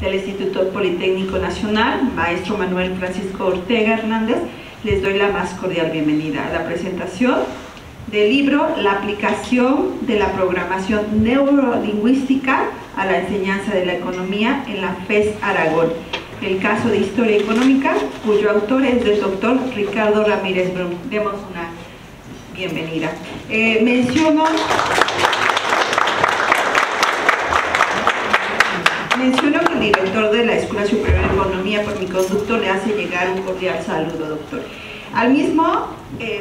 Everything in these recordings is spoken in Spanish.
del Instituto Politécnico Nacional, maestro Manuel Francisco Ortega Hernández, les doy la más cordial bienvenida a la presentación del libro La aplicación de la programación neurolingüística a la enseñanza de la economía en la FES Aragón, el caso de historia económica, cuyo autor es el doctor Ricardo Ramírez Brun. Demos una bienvenida. Menciono que el director de la Escuela Superior de Economía, por mi conducto, le hace llegar un cordial saludo, doctor. Al mismo,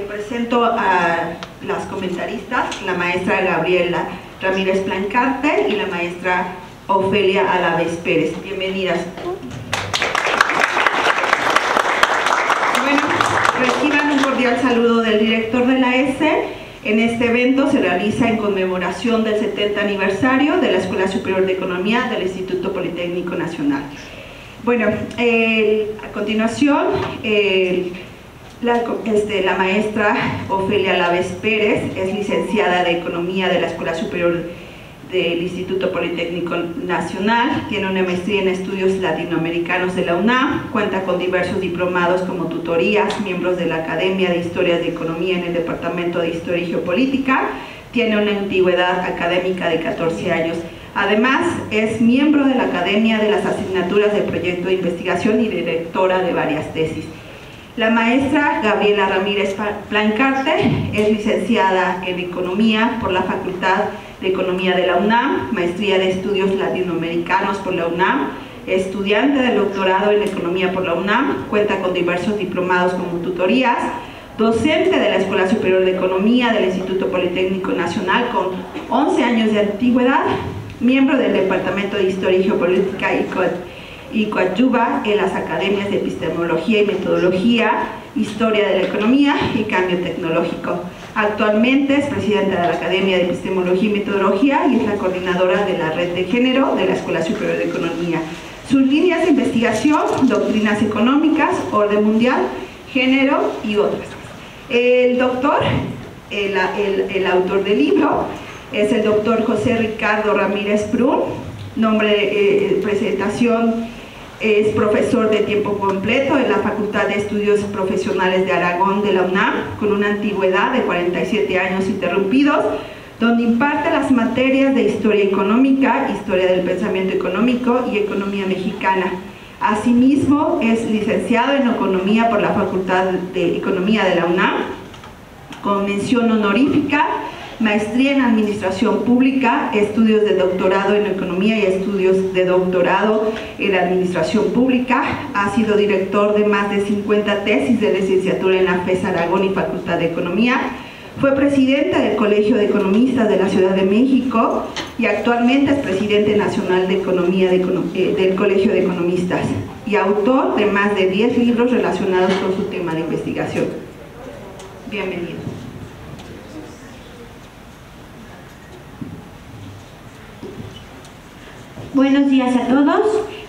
presento a las comentaristas, la maestra Gabriela Ramírez Plancarte y la maestra Ofelia Alaves Pérez. Bienvenidas. Bueno, reciban un cordial saludo del director de la ESE. En este evento se realiza en conmemoración del 70 aniversario de la Escuela Superior de Economía del Instituto Politécnico Nacional. Bueno, a continuación, la maestra Ofelia Alaves Pérez es licenciada de Economía de la Escuela Superior del Instituto Politécnico Nacional, tiene una maestría en estudios latinoamericanos de la UNAM, cuenta con diversos diplomados como tutorías, miembros de la Academia de Historias de Economía en el Departamento de Historia y Geopolítica, tiene una antigüedad académica de 14 años. Además, es miembro de la Academia de las Asignaturas de Proyecto de Investigación y directora de varias tesis. La maestra Gabriela Ramírez Plancarte es licenciada en Economía por la Facultad de Economía de la UNAM, maestría de Estudios Latinoamericanos por la UNAM, estudiante del doctorado en Economía por la UNAM, cuenta con diversos diplomados como tutorías, docente de la Escuela Superior de Economía del Instituto Politécnico Nacional con 11 años de antigüedad, miembro del Departamento de Historia y Geopolítica y coadyuva en las academias de Epistemología y Metodología, Historia de la Economía y Cambio Tecnológico. Actualmente es presidenta de la Academia de Epistemología y Metodología y es la coordinadora de la Red de Género de la Escuela Superior de Economía. Sus líneas de investigación, doctrinas económicas, orden mundial, género y otras. El doctor, el autor del libro, es el doctor José Ricardo Ramírez Brun, nombre de presentación. Es profesor de tiempo completo en la Facultad de Estudios Profesionales de Aragón de la UNAM, con una antigüedad de 47 años interrumpidos, donde imparte las materias de Historia Económica, Historia del Pensamiento Económico y Economía Mexicana. Asimismo, es licenciado en Economía por la Facultad de Economía de la UNAM, con mención honorífica, maestría en Administración Pública, estudios de doctorado en Economía y estudios de doctorado en Administración Pública. Ha sido director de más de 50 tesis de licenciatura en la FES Aragón y Facultad de Economía. Fue presidente del Colegio de Economistas de la Ciudad de México y actualmente es presidente nacional de Economía del Colegio de Economistas y autor de más de 10 libros relacionados con su tema de investigación. Bienvenido. Buenos días a todos.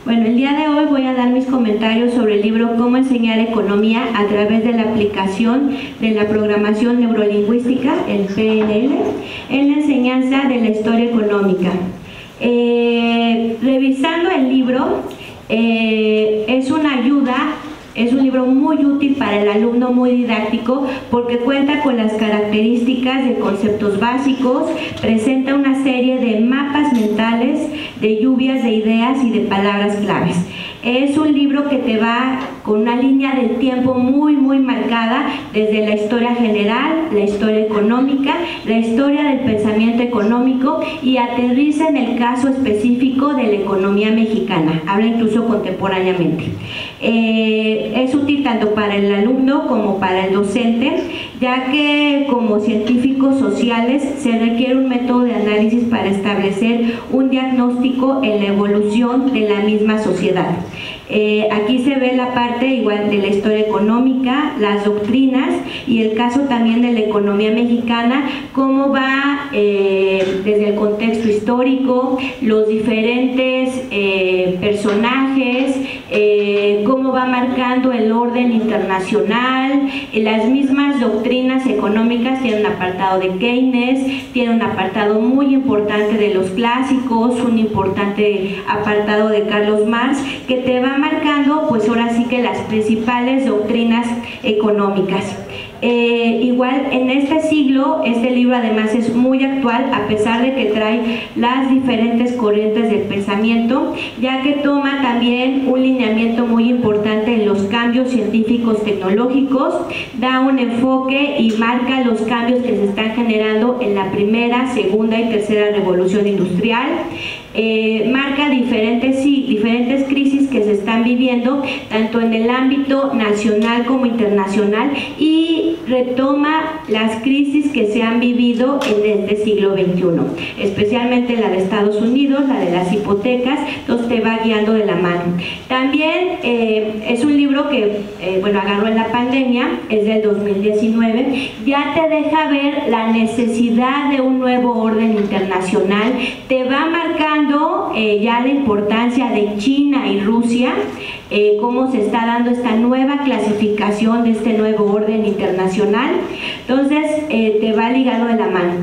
Bueno, el día de hoy voy a dar mis comentarios sobre el libro Cómo enseñar economía a través de la aplicación de la programación neurolingüística, el PNL, en la enseñanza de la historia económica. Revisando el libro, es una ayuda. Es un libro muy útil para el alumno, muy didáctico, porque cuenta con las características de conceptos básicos, presenta una serie de mapas mentales, de lluvias de ideas y de palabras claves. Es un libro que te va con una línea del tiempo muy marcada, desde la historia general, la historia económica, la historia del pensamiento económico, y aterriza en el caso específico de la economía mexicana, habla incluso contemporáneamente. Es útil tanto para el alumno como para el docente, ya que como científicos sociales se requiere un método de análisis para establecer un diagnóstico en la evolución de la misma sociedad. Aquí se ve la parte igual de la historia económica, las doctrinas y el caso también de la economía mexicana, cómo va desde el contexto histórico, los diferentes personajes cómo va marcando el orden internacional, las mismas doctrinas económicas. Tiene un apartado de Keynes, tiene un apartado muy importante de los clásicos, un importante apartado de Carlos Marx, que te va marcando pues ahora sí que las principales doctrinas económicas. Igual en este siglo, este libro además es muy actual, a pesar de que trae las diferentes corrientes del pensamiento, ya que toma también un lineamiento muy importante en los cambios científicos tecnológicos, da un enfoque y marca los cambios que se están generando en la primera, segunda y tercera revolución industrial. Marca diferentes crisis que se están viviendo tanto en el ámbito nacional como internacional, y retoma las crisis que se han vivido en este siglo XXI, especialmente la de Estados Unidos, la de las hipotecas. Entonces te va guiando de la mano. También es un libro que bueno, agarró en la pandemia, es del 2019, ya te deja ver la necesidad de un nuevo orden internacional, te va marcando ya la importancia de China y Rusia, cómo se está dando esta nueva clasificación de este nuevo orden internacional. Entonces te va ligado de la mano.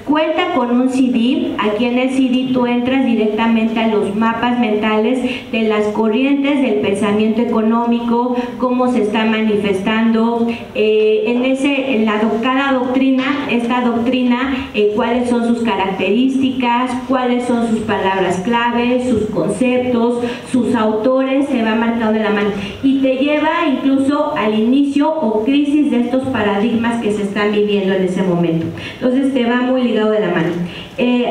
Cuenta con un CD. Aquí en el CD tú entras directamente a los mapas mentales de las corrientes del pensamiento económico, cómo se está manifestando cada doctrina, esta doctrina, cuáles son sus características, cuáles son sus palabras claves, sus conceptos, sus autores, se va marcando de la mano y te lleva incluso al inicio o crisis de estos paradigmas que se están viviendo en ese momento. Entonces te va muy ligado de la mano.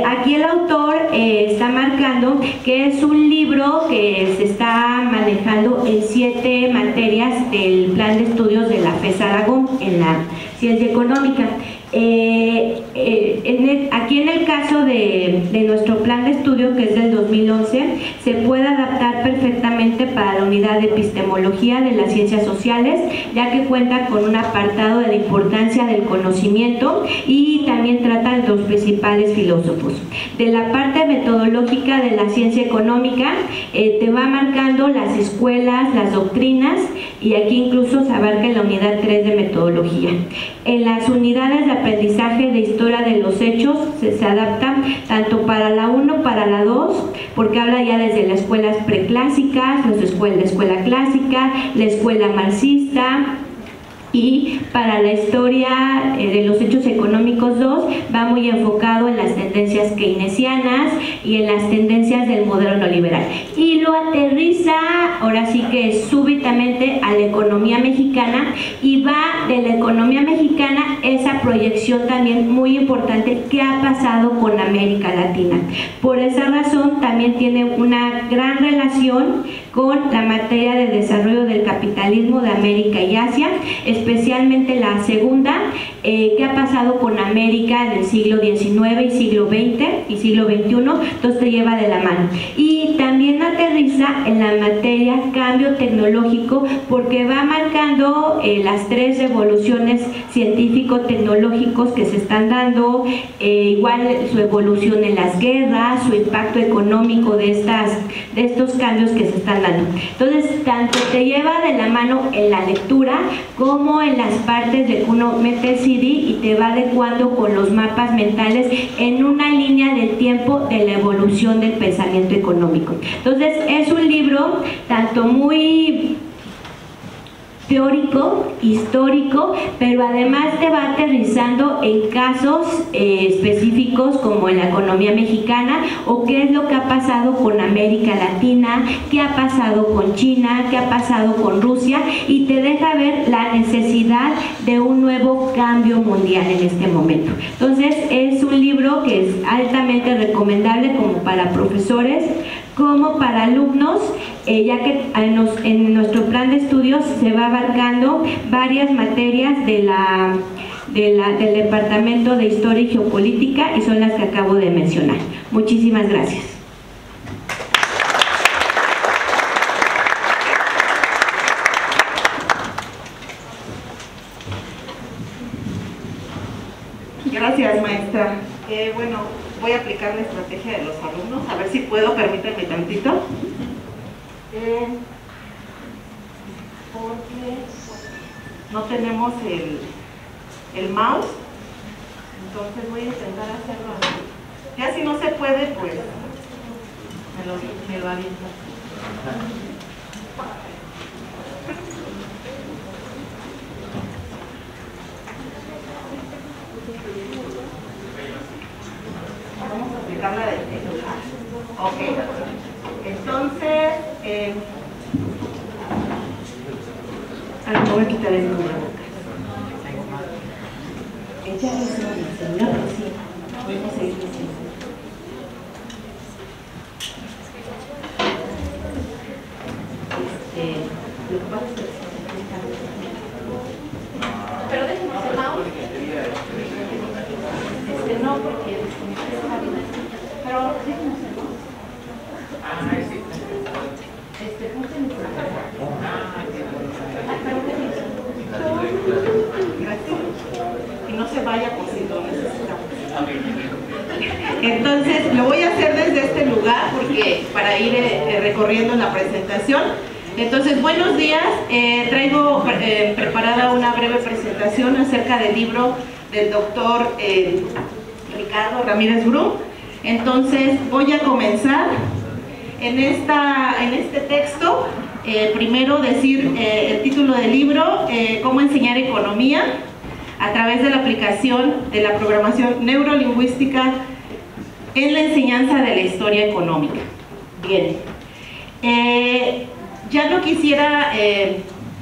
Aquí el autor está marcando que es un libro que se está manejando en 7 materias del plan de estudios de la FES Aragón en la ciencia económica. Aquí en el caso de nuestro plan de estudio, que es del 2011, se puede adaptar perfectamente para la unidad de epistemología de las ciencias sociales, ya que cuenta con un apartado de la importancia del conocimiento y también trata los principales filósofos. De la parte metodológica de la ciencia económica, te va marcando las escuelas, las doctrinas, y aquí incluso se abarca en la unidad 3 de metodología. En las unidades de aprendizaje de historia de los hechos se adapta tanto para la 1 para la 2, porque habla ya desde las escuelas preclásicas, la escuela clásica, la escuela marxista. Y para la historia de los hechos económicos 2 va muy enfocado en las tendencias keynesianas y en las tendencias del modelo neoliberal, y lo aterriza ahora sí que súbitamente a la economía mexicana, y va de la economía mexicana esa proyección también muy importante que ha pasado con América Latina. Por esa razón también tiene una gran relación con la materia de desarrollo del capitalismo de América y Asia, especialmente la segunda, qué ha pasado con América en el siglo XIX y siglo XX y siglo XXI. Entonces te lleva de la mano. Y también aterriza en la materia cambio tecnológico, porque va marcando las 3 revoluciones científico-tecnológicos que se están dando, igual su evolución en las guerras, su impacto económico de estos cambios que se están dando. Entonces tanto te lleva de la mano en la lectura como en las partes de que uno mete el CD y te va adecuando con los mapas mentales en una línea del tiempo de la evolución del pensamiento económico. Entonces es un libro tanto muy teórico, histórico, pero además te va aterrizando en casos específicos como en la economía mexicana, o qué es lo que ha pasado con América Latina, qué ha pasado con China, qué ha pasado con Rusia, y te deja ver la necesidad de un nuevo cambio mundial en este momento. Entonces es un libro que es altamente recomendable como para profesores como para alumnos, ya que en nuestro plan de estudios se va abarcando varias materias del Departamento de Historia y Geopolítica, y son las que acabo de mencionar. Muchísimas gracias. Gracias, maestra. Bueno, voy a aplicar la estrategia de los alumnos, a ver si puedo, permítanme tantito. porque no tenemos el mouse, entonces voy a intentar hacerlo así. Ya si no se puede, pues me lo aviento. Vamos a aplicarla de celular. Ok. Entonces, me voy a quitar el cubrebocas. Ella es el celular, pero sí. Vamos a seguir diciendo. Lo que pasa es que pero déjenos el mouse. No, porque pero déjenos el mouse. Y no se vaya por si lo necesitamos. Entonces lo voy a hacer desde este lugar porque para ir recorriendo la presentación. Entonces, buenos días. Traigo preparada una breve presentación acerca del libro del doctor Ricardo Ramírez Brum. Entonces voy a comenzar en este texto. Primero decir el título del libro, Cómo enseñar economía a través de la aplicación de la programación neurolingüística en la enseñanza de la historia económica. Bien, ya no quisiera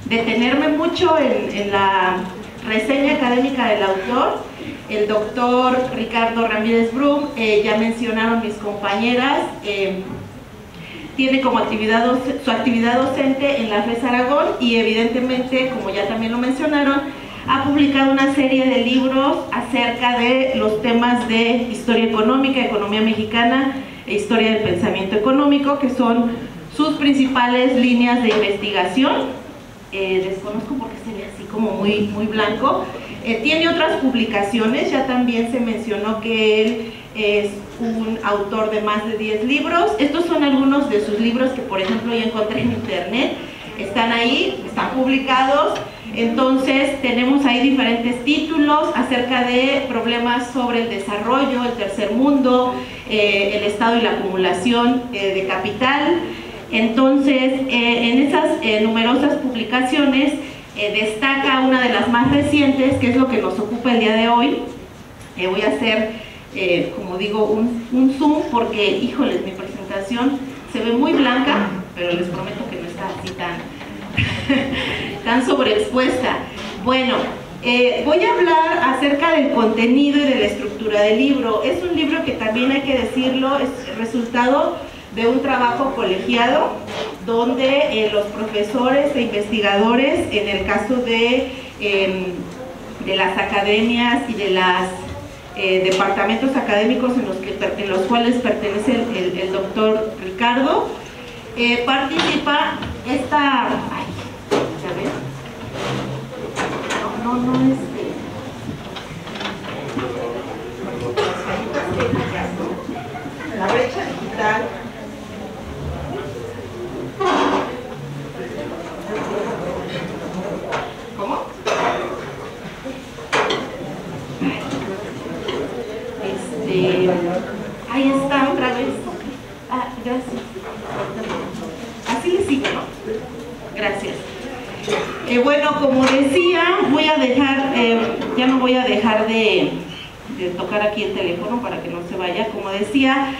detenerme mucho en la reseña académica del autor, el doctor Ricardo Ramírez Brum. Ya mencionaron mis compañeras, tiene como su actividad docente en la FES Aragón y evidentemente, como ya también lo mencionaron, ha publicado una serie de libros acerca de los temas de historia económica, economía mexicana e historia del pensamiento económico, que son sus principales líneas de investigación. Desconozco porque se ve así como muy blanco. Tiene otras publicaciones, ya también se mencionó que él es un autor de más de 10 libros. Estos son algunos de sus libros que, por ejemplo, yo encontré en internet. Están ahí, están publicados. Entonces tenemos ahí diferentes títulos acerca de problemas sobre el desarrollo, el tercer mundo, el estado y la acumulación de capital. Entonces, en esas numerosas publicaciones destaca una de las más recientes, que es lo que nos ocupa el día de hoy. Voy a hacer, como digo, un zoom porque, híjoles, mi presentación se ve muy blanca, pero les prometo que no está así tan sobreexpuesta. Bueno, voy a hablar acerca del contenido y de la estructura del libro. Es un libro que también hay que decirlo, es resultado de un trabajo colegiado donde los profesores e investigadores, en el caso de las academias y de los departamentos académicos en los cuales pertenece el doctor Ricardo, participa esta... Ay, ¿ya ven? No es... La brecha digital. ¿Cómo? Ahí está otra vez. Gracias. Así le sigo, ¿no? Gracias. Bueno, como decía, voy a dejar, ya no voy a dejar de tocar aquí el teléfono para que no se vaya. Como decía,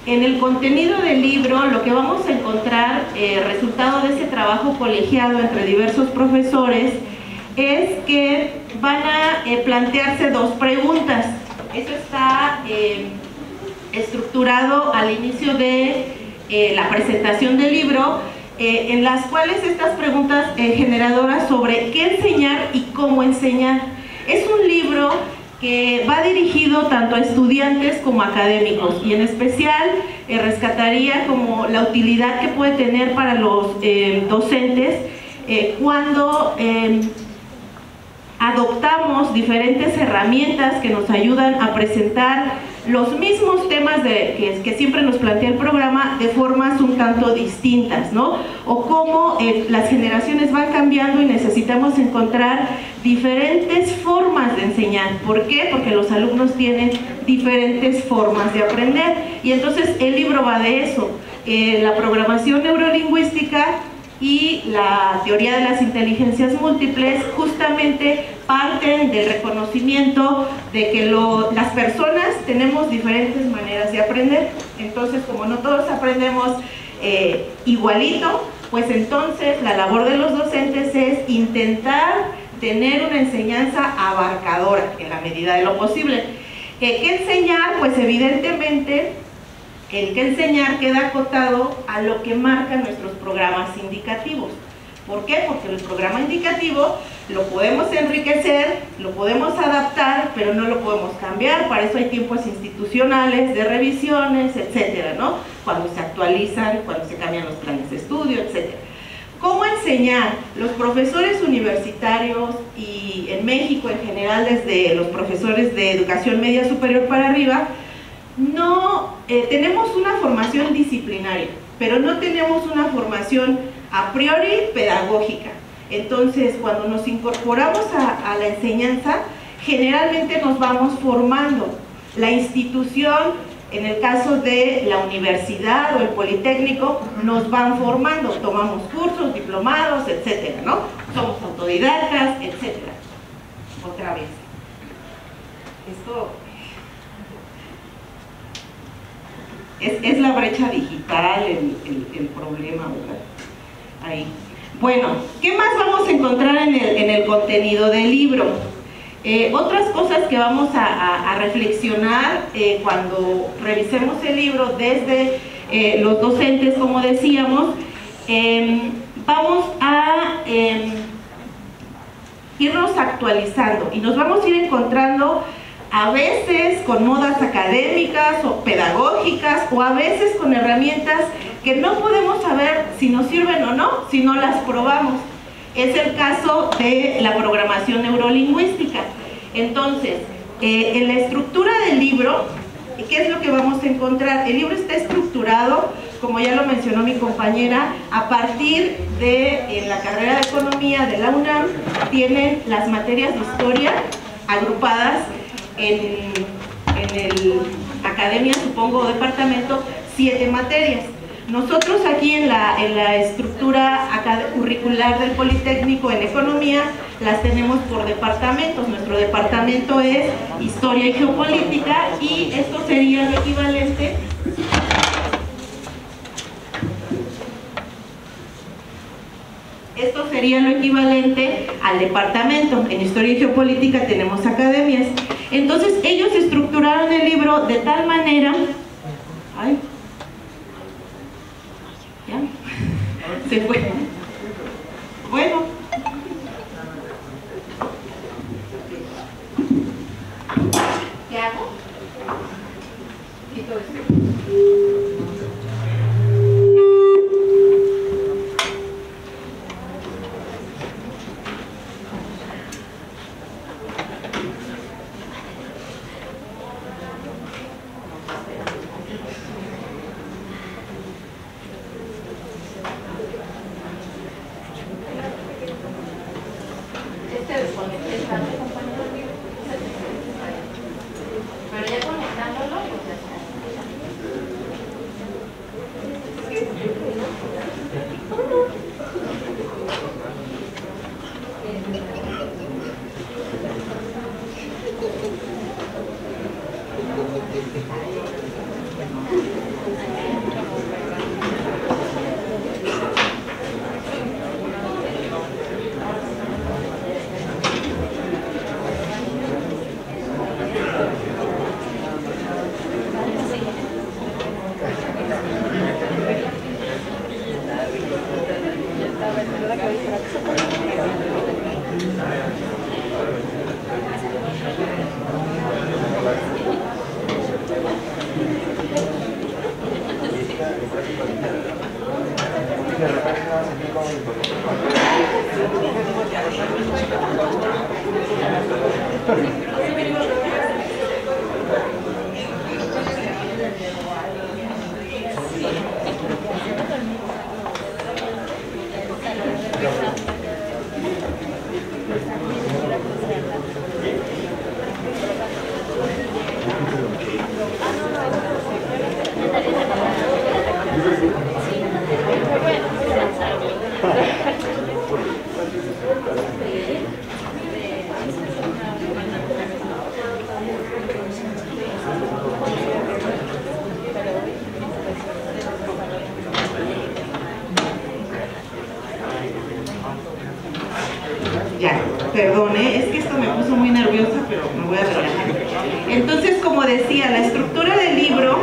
en el contenido del libro lo que vamos a encontrar, resultado de ese trabajo colegiado entre diversos profesores, es que van a plantearse dos preguntas. Eso está estructurado al inicio de la presentación del libro, en las cuales estas preguntas generadoras sobre qué enseñar y cómo enseñar. Es un libro que va dirigido tanto a estudiantes como a académicos, y en especial rescataría como la utilidad que puede tener para los docentes cuando adoptamos diferentes herramientas que nos ayudan a presentar los mismos temas que siempre nos plantea el programa de formas un tanto distintas, ¿no? O cómo las generaciones van cambiando y necesitamos encontrar diferentes formas de enseñar. ¿Por qué? Porque los alumnos tienen diferentes formas de aprender. Y entonces el libro va de eso. La programación neurolingüística y la teoría de las inteligencias múltiples justamente parten del reconocimiento de que las personas tenemos diferentes maneras de aprender. Entonces, como no todos aprendemos igualito, pues entonces la labor de los docentes es intentar tener una enseñanza abarcadora en la medida de lo posible. ¿Qué enseñar? Pues evidentemente el que enseñar queda acotado a lo que marcan nuestros programas indicativos. ¿Por qué? Porque el programa indicativo lo podemos enriquecer, lo podemos adaptar, pero no lo podemos cambiar. Para eso hay tiempos institucionales, de revisiones, etcétera, ¿no? Cuando se actualizan, cuando se cambian los planes de estudio, etcétera. ¿Cómo enseñar? Los profesores universitarios y en México en general, desde los profesores de educación media superior para arriba, no tenemos una formación disciplinaria, pero no tenemos una formación a priori pedagógica. Entonces, cuando nos incorporamos a la enseñanza, generalmente nos vamos formando. La institución, en el caso de la universidad o el politécnico, nos van formando, tomamos cursos, diplomados, etcétera, ¿no? Somos autodidactas, etcétera. Otra vez. Esto es la brecha digital el problema, ¿verdad? Ahí. Bueno, ¿qué más vamos a encontrar en el contenido del libro? Otras cosas que vamos a reflexionar cuando revisemos el libro desde los docentes, como decíamos, vamos a irnos actualizando y nos vamos a ir encontrando a veces con modas académicas o pedagógicas, o a veces con herramientas que no podemos saber si nos sirven o no, si no las probamos. Es el caso de la programación neurolingüística. Entonces, en la estructura del libro, ¿qué es lo que vamos a encontrar? El libro está estructurado, como ya lo mencionó mi compañera, a partir de la carrera de Economía de la UNAM, tienen las materias de historia agrupadas en el academia, supongo, o departamento, 7 materias. Nosotros aquí en la estructura curricular del Politécnico en Economía las tenemos por departamentos. Nuestro departamento es Historia y Geopolítica, y esto sería lo equivalente al departamento. En Historia y Geopolítica tenemos academias. Entonces ellos estructuraron el libro de tal manera... ¡Ay! ¿Ya? Se fue. Bueno. ¿Qué hago? Quito esto. Perdone, es que esto me puso muy nerviosa, pero me voy a relajar. Entonces, como decía, la estructura del libro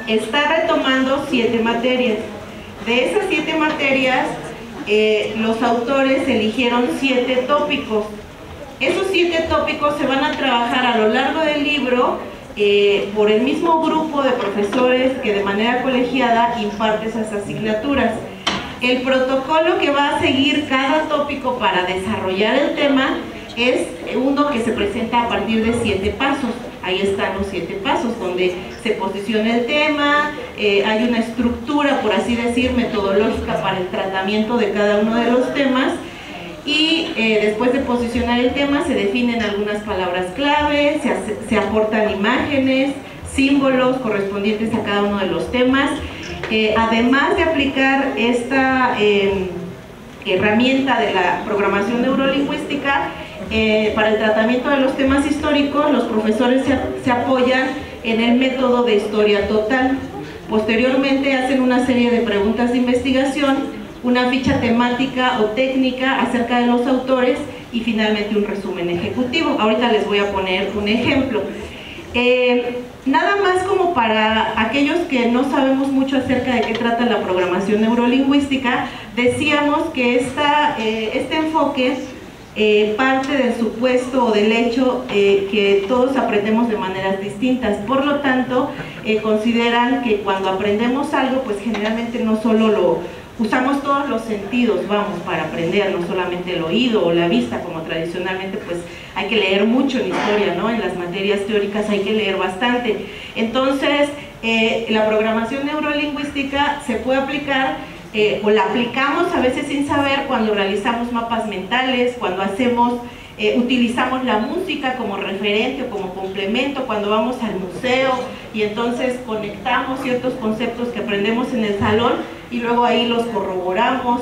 está retomando 7 materias. De esas 7 materias, los autores eligieron 7 tópicos. Esos 7 tópicos se van a trabajar a lo largo del libro por el mismo grupo de profesores que de manera colegiada imparte esas asignaturas. El protocolo que va a seguir cada tópico para desarrollar el tema es uno que se presenta a partir de 7 pasos. Ahí están los 7 pasos, donde se posiciona el tema, hay una estructura, por así decir, metodológica para el tratamiento de cada uno de los temas, y después de posicionar el tema se definen algunas palabras clave, se aportan imágenes, símbolos correspondientes a cada uno de los temas. Además de aplicar esta herramienta de la programación neurolingüística para el tratamiento de los temas históricos, los profesores se apoyan en el método de historia total. Posteriormente hacen una serie de preguntas de investigación, una ficha temática o técnica acerca de los autores y finalmente un resumen ejecutivo. Ahorita les voy a poner un ejemplo. Nada más como para aquellos que no sabemos mucho acerca de qué trata la programación neurolingüística, decíamos que este enfoque parte del supuesto o del hecho que todos aprendemos de maneras distintas. Por lo tanto, consideran que cuando aprendemos algo, pues generalmente no solo lo usamos todos los sentidos, vamos, para aprender, no solamente el oído o la vista, como tradicionalmente pues hay que leer mucho en historia, ¿no? En las materias teóricas hay que leer bastante. Entonces, la programación neurolingüística se puede aplicar o la aplicamos a veces sin saber cuando realizamos mapas mentales, cuando utilizamos la música como referente o como complemento, cuando vamos al museo y entonces conectamos ciertos conceptos que aprendemos en el salón y luego ahí los corroboramos,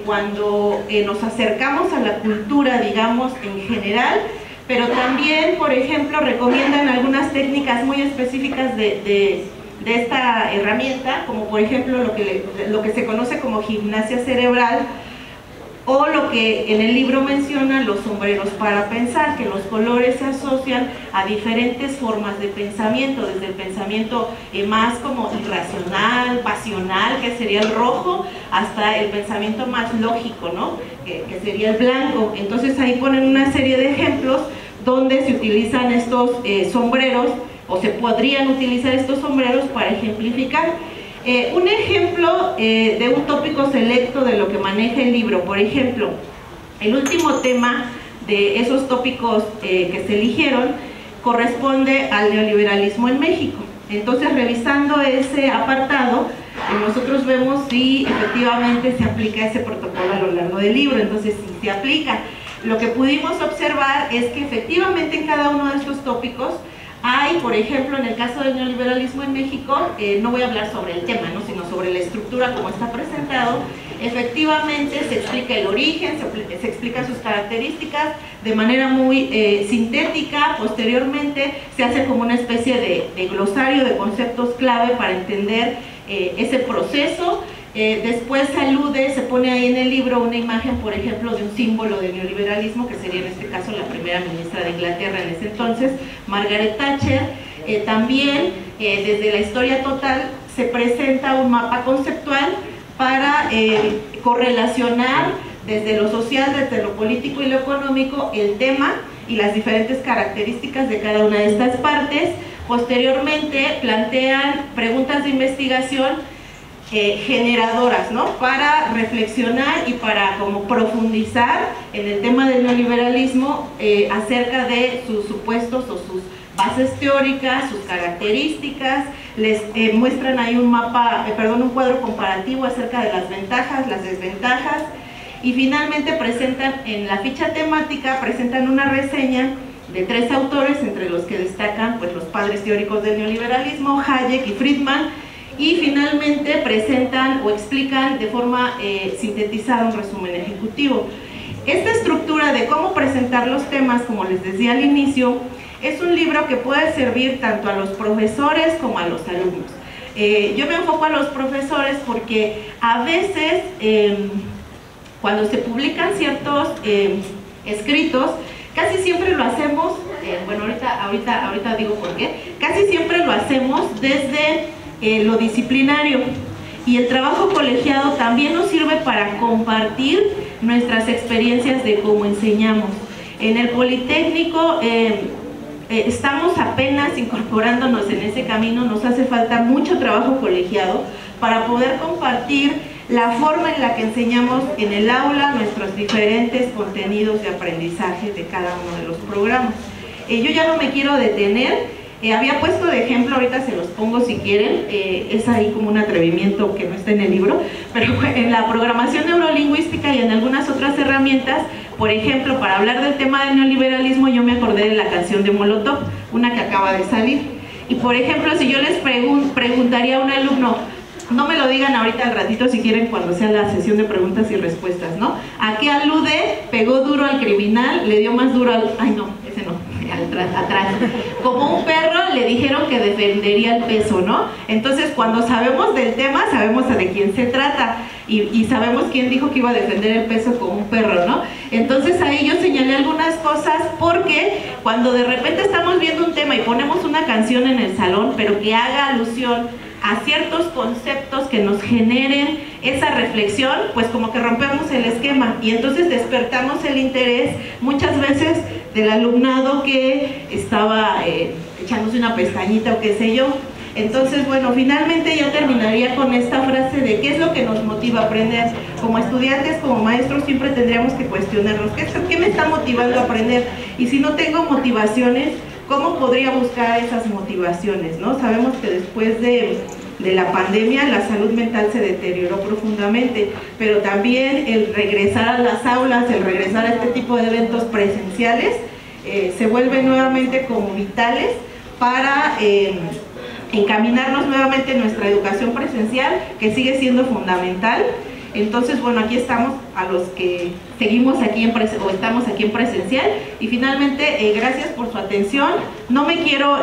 cuando nos acercamos a la cultura, digamos, en general, pero también, por ejemplo, recomiendan algunas técnicas muy específicas de esta herramienta, como por ejemplo lo que se conoce como gimnasia cerebral, o lo que en el libro menciona los sombreros para pensar, que los colores se asocian a diferentes formas de pensamiento, desde el pensamiento más como irracional, pasional, que sería el rojo, hasta el pensamiento más lógico, ¿no? que sería el blanco. Entonces ahí ponen una serie de ejemplos donde se utilizan estos sombreros, o se podrían utilizar estos sombreros para ejemplificar. Un ejemplo de un tópico selecto de lo que maneja el libro, por ejemplo, el último tema de esos tópicos que se eligieron corresponde al neoliberalismo en México. Entonces, revisando ese apartado, nosotros vemos si efectivamente se aplica ese protocolo a lo largo del libro. Entonces, si se aplica, lo que pudimos observar es que efectivamente en cada uno de estos tópicos hay, por ejemplo, en el caso del neoliberalismo en México, no voy a hablar sobre el tema, ¿no? Sino sobre la estructura como está presentado. Efectivamente se explica el origen, se explica sus características de manera muy sintética. Posteriormente se hace como una especie de glosario de conceptos clave para entender ese proceso. Después se pone ahí en el libro una imagen, por ejemplo, de un símbolo del neoliberalismo, que sería en este caso la primera ministra de Inglaterra en ese entonces, Margaret Thatcher. También desde la historia total se presenta un mapa conceptual para correlacionar desde lo social, desde lo político y lo económico el tema y las diferentes características de cada una de estas partes. Posteriormente plantean preguntas de investigación generadoras, ¿no? Para reflexionar y para como profundizar en el tema del neoliberalismo acerca de sus supuestos o sus bases teóricas, sus características. Les muestran ahí un cuadro comparativo acerca de las ventajas, las desventajas, y finalmente presentan en la ficha temática una reseña de 3 autores, entre los que destacan pues los padres teóricos del neoliberalismo, Hayek y Friedman. Y finalmente presentan o explican de forma sintetizada un resumen ejecutivo. Esta estructura de cómo presentar los temas, como les decía al inicio, es un libro que puede servir tanto a los profesores como a los alumnos. Yo me enfoco a los profesores porque a veces cuando se publican ciertos escritos, casi siempre lo hacemos, bueno, ahorita digo por qué, casi siempre lo hacemos desde lo disciplinario, y el trabajo colegiado también nos sirve para compartir nuestras experiencias de cómo enseñamos. En el Politécnico estamos apenas incorporándonos en ese camino, nos hace falta mucho trabajo colegiado para poder compartir la forma en la que enseñamos en el aula nuestros diferentes contenidos de aprendizaje de cada uno de los programas. Yo ya no me quiero detener, había puesto de ejemplo, ahorita se los pongo si quieren, es ahí como un atrevimiento que no está en el libro, pero en la programación neurolingüística y en algunas otras herramientas, por ejemplo, para hablar del tema del neoliberalismo, yo me acordé de la canción de Molotov, una que acaba de salir. Y por ejemplo, si yo les preguntaría a un alumno, no me lo digan ahorita al ratito si quieren cuando sea la sesión de preguntas y respuestas, ¿no? ¿A qué alude? Pegó duro al criminal, le dio más duro al... Ay no, ese no, atrás. Como un perro le dijeron que defendería el peso, ¿no? Entonces cuando sabemos del tema, sabemos de quién se trata y sabemos quién dijo que iba a defender el peso como un perro, ¿no? Entonces ahí yo señalé algunas cosas porque cuando de repente estamos viendo un tema y ponemos una canción en el salón, pero que haga alusión a ciertos conceptos que nos generen esa reflexión, pues como que rompemos el esquema y entonces despertamos el interés muchas veces del alumnado que estaba echándose una pestañita o qué sé yo. Entonces, bueno, finalmente yo terminaría con esta frase de qué es lo que nos motiva a aprender. Como estudiantes, como maestros, siempre tendríamos que cuestionarnos ¿qué me está motivando a aprender? Y si no tengo motivaciones, ¿cómo podría buscar esas motivaciones, ¿no? Sabemos que después de la pandemia la salud mental se deterioró profundamente, pero también el regresar a las aulas, el regresar a este tipo de eventos presenciales, se vuelven nuevamente como vitales para encaminarnos nuevamente en nuestra educación presencial, que sigue siendo fundamental. Entonces, bueno, aquí estamos a los que seguimos aquí o estamos aquí en presencial y finalmente, gracias por su atención. No me quiero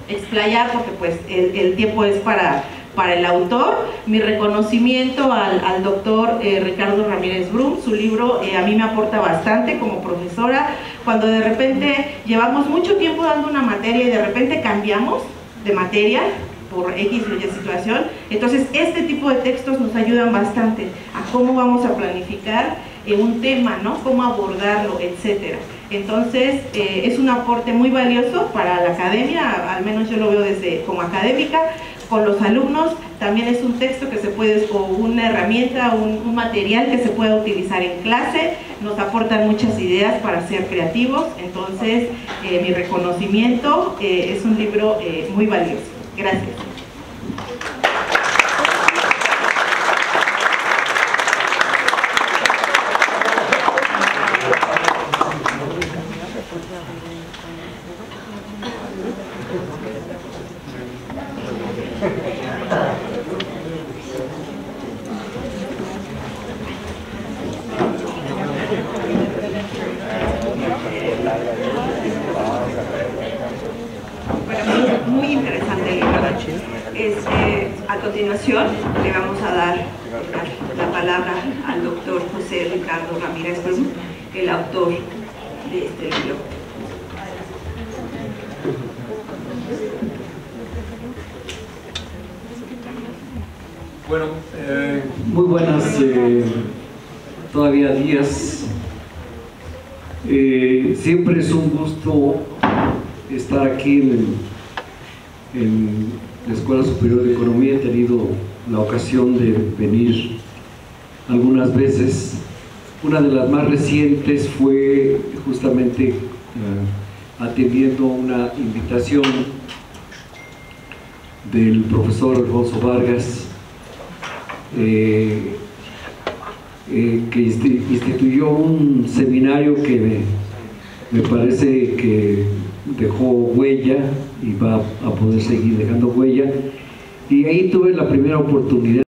explayar porque pues el tiempo es para el autor. Mi reconocimiento al doctor Ricardo Ramírez Brum, su libro a mí me aporta bastante como profesora. Cuando de repente llevamos mucho tiempo dando una materia y de repente cambiamos de materia por X o Y situación, entonces este tipo de textos nos ayudan bastante a cómo vamos a planificar un tema, ¿no? Cómo abordarlo, etcétera. Entonces es un aporte muy valioso para la academia, al menos yo lo veo desde como académica. Con los alumnos también es un texto que se puede, o una herramienta, un material que se pueda utilizar en clase, nos aportan muchas ideas para ser creativos. Entonces mi reconocimiento, es un libro muy valioso. Gracias. Muy interesante el libro. A continuación le vamos a dar la palabra al doctor José Ricardo Ramírez Brum, el autor de este libro. Bueno, muy buenas todavía días. Siempre es un gusto estar aquí en la Escuela Superior de Economía. He tenido la ocasión de venir algunas veces. Una de las más recientes fue justamente atendiendo una invitación del profesor Alfonso Vargas, que instituyó un seminario que me parece que dejó huella y va a poder seguir dejando huella, y ahí tuve la primera oportunidad